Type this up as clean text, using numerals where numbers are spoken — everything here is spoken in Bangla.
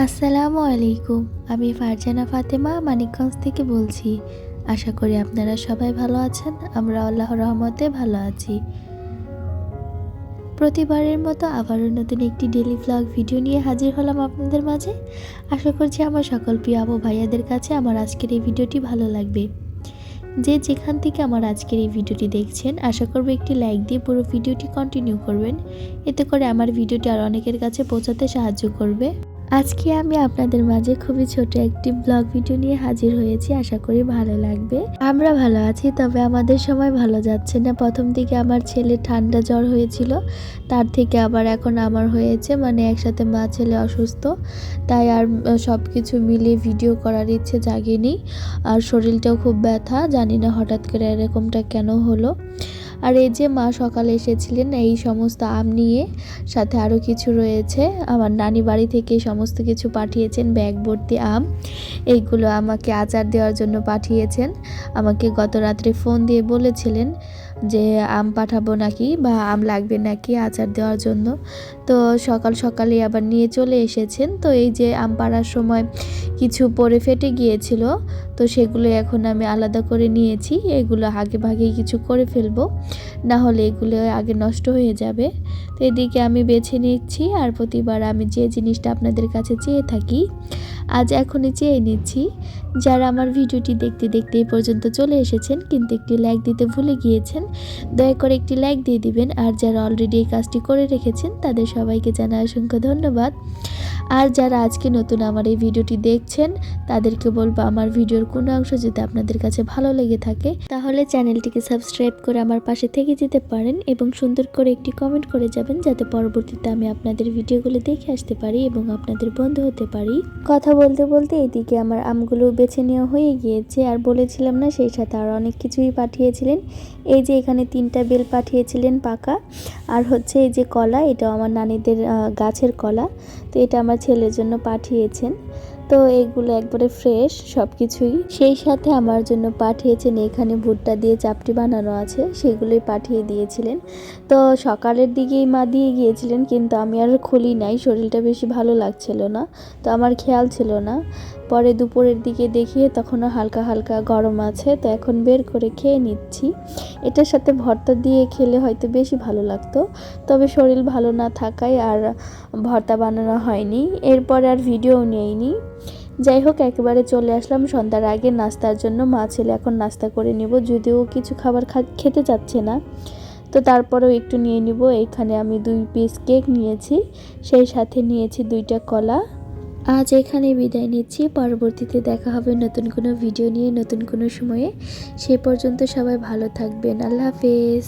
আসসালামু আলাইকুম। আমি ফারজানা ফাতেমা মানিকগঞ্জ থেকে বলছি। আশা করি আপনারা সবাই ভালো আছেন। আমরা আল্লাহর রহমতে ভালো আছি। প্রতিবারের মতো আবারও নতুন একটি ডেইলি ভ্লগ ভিডিও নিয়ে হাজির হলাম আপনাদের মাঝে। আশা করছি আমার সকল প্রিয় আপু ভাইয়াদের কাছে আমার আজকের এই ভিডিওটি ভালো লাগবে। যে যেখান থেকে আমার আজকের এই ভিডিওটি দেখছেন, আশা করব একটি লাইক দিয়ে পুরো ভিডিওটি কন্টিনিউ করবেন। এতে করে আমার ভিডিওটি আর অনেকের কাছে পৌঁছাতে সাহায্য করবে। আজকে আমি আপনাদের মাঝে খুবই ছোট একটি ব্লগ ভিডিও নিয়ে হাজির হয়েছি। আশা করি ভালো লাগবে। আমরা ভালো আছি, তবে আমাদের সময় ভালো যাচ্ছে না। প্রথম দিকে আমার ছেলে ঠান্ডা জ্বর হয়েছিল, তার থেকে আবার এখন আমার হয়েছে, মানে একসাথে মা ছেলে অসুস্থ। তাই আর সব কিছু মিলিয়ে ভিডিও করার ইচ্ছে জাগেনি। আর শরীরটাও খুব ব্যথা, জানি না হঠাৎ করে এরকমটা কেন হলো। আর এই যে মা সকালে এসেছিলেন এই সমস্ত আম নিয়ে, সাথে আরও কিছু রয়েছে। আমার নানি বাড়ি থেকে সমস্ত কিছু পাঠিয়েছেন, ব্যাগ ভর্তি আম। এইগুলো আমাকে আচার দেওয়ার জন্য পাঠিয়েছেন। আমাকে গত রাত্রে ফোন দিয়ে বলেছিলেন যে আম পাঠাবো নাকি বা আম লাগবে নাকি আচার দেওয়ার জন্য। তো সকাল সকালে আবার নিয়ে চলে এসেছেন। তো এই যে আম পাড়ার সময় কিছু পরে ফেটে গিয়েছিল, তো সেগুলো এখন আমি আলাদা করে নিয়েছি। এগুলো আগে ভাগেই কিছু করে ফেলবো, না হলে এগুলো আগে নষ্ট হয়ে যাবে। তো এদিকে আমি বেছে নিচ্ছি, আর প্রতিবার আমি যে জিনিসটা আপনাদের কাছে চেয়ে থাকি আজ এখনই চেয়ে নিচ্ছি। যারা আমার ভিডিওটি দেখতে দেখতে এই পর্যন্ত চলে এসেছেন কিন্তু একটি লাইক দিতে ভুলে গিয়েছেন, দয়া করে একটি লাইক দিয়ে দিবেন। আর যারা অলরেডি এই কাজটি করে রেখেছেন তাদের সবাইকে জানাই অসংখ্য ধন্যবাদ। আর যারা আজকে নতুন আমার এই ভিডিওটি দেখছেন তাদেরকে বলবো, আমার ভিডিওর কোনো অংশ যদি আপনাদের কাছে ভালো লেগে থাকে তাহলে চ্যানেলটিকে সাবস্ক্রাইব করে আমার পাশে থেকে যেতে পারেন এবং সুন্দর করে একটি কমেন্ট করে যাবেন, যাতে পরবর্তীতে আমি আপনাদের ভিডিওগুলো দেখে আসতে পারি এবং আপনাদের বন্ধু হতে পারি। কথা বলতে বলতে এইদিকে আমার আমগুলো বেছে নেওয়া হয়ে গিয়েছে। আর বলেছিলাম না, সেই সাথে আর অনেক কিছুই পাঠিয়েছিলেন। এই যে এখানে 3টা বেল পাঠিয়েছিলেন পাকা, আর হচ্ছে এই যে কলা, এটা আমার নানিদের গাছের কলা। তো এটা আমার ছেলের জন্য পাঠিয়েছেন। তো এগুলো একবারে ফ্রেশ সব কিছুই। সেই সাথে আমার জন্য পাঠিয়েছেন এখানে ভুট্টা দিয়ে চাপটি বানানো আছে, সেগুলোই পাঠিয়ে দিয়েছিলেন। তো সকালের দিকেই মা দিয়ে গিয়েছিলেন, কিন্তু আমি আর খুলি নাই, শরীরটা বেশি ভালো লাগছিল না, তো আমার খেয়াল ছিল না। পরে দুপুরের দিকে দেখিয়ে তখনও হালকা হালকা গরম আছে, তো এখন বের করে খেয়ে নিচ্ছি। এটার সাথে ভর্তা দিয়ে খেলে হয়তো বেশি ভালো লাগতো, তবে শরীর ভালো না থাকায় আর ভর্তা বানানো হয়নি। এরপর আর ভিডিও নেইনি। যাই হোক, একেবারে চলে আসলাম সন্ধ্যার আগে নাস্তার জন্য। মা ছেলে এখন নাস্তা করে নিব, যদিও কিছু খাবার খেতে চাচ্ছে না, তো তারপরেও একটু নিয়ে নিব। এখানে আমি 2 পিস কেক নিয়েছি, সেই সাথে নিয়েছি 2টা কলা। আজ এখানে বিদায় নিচ্ছি। পরবর্তীতে দেখা হবে নতুন কোনো ভিডিও নিয়ে, নতুন কোনো সময়ে। সে পর্যন্ত সবাই ভালো থাকবেন। আল্লাহ হাফেজ।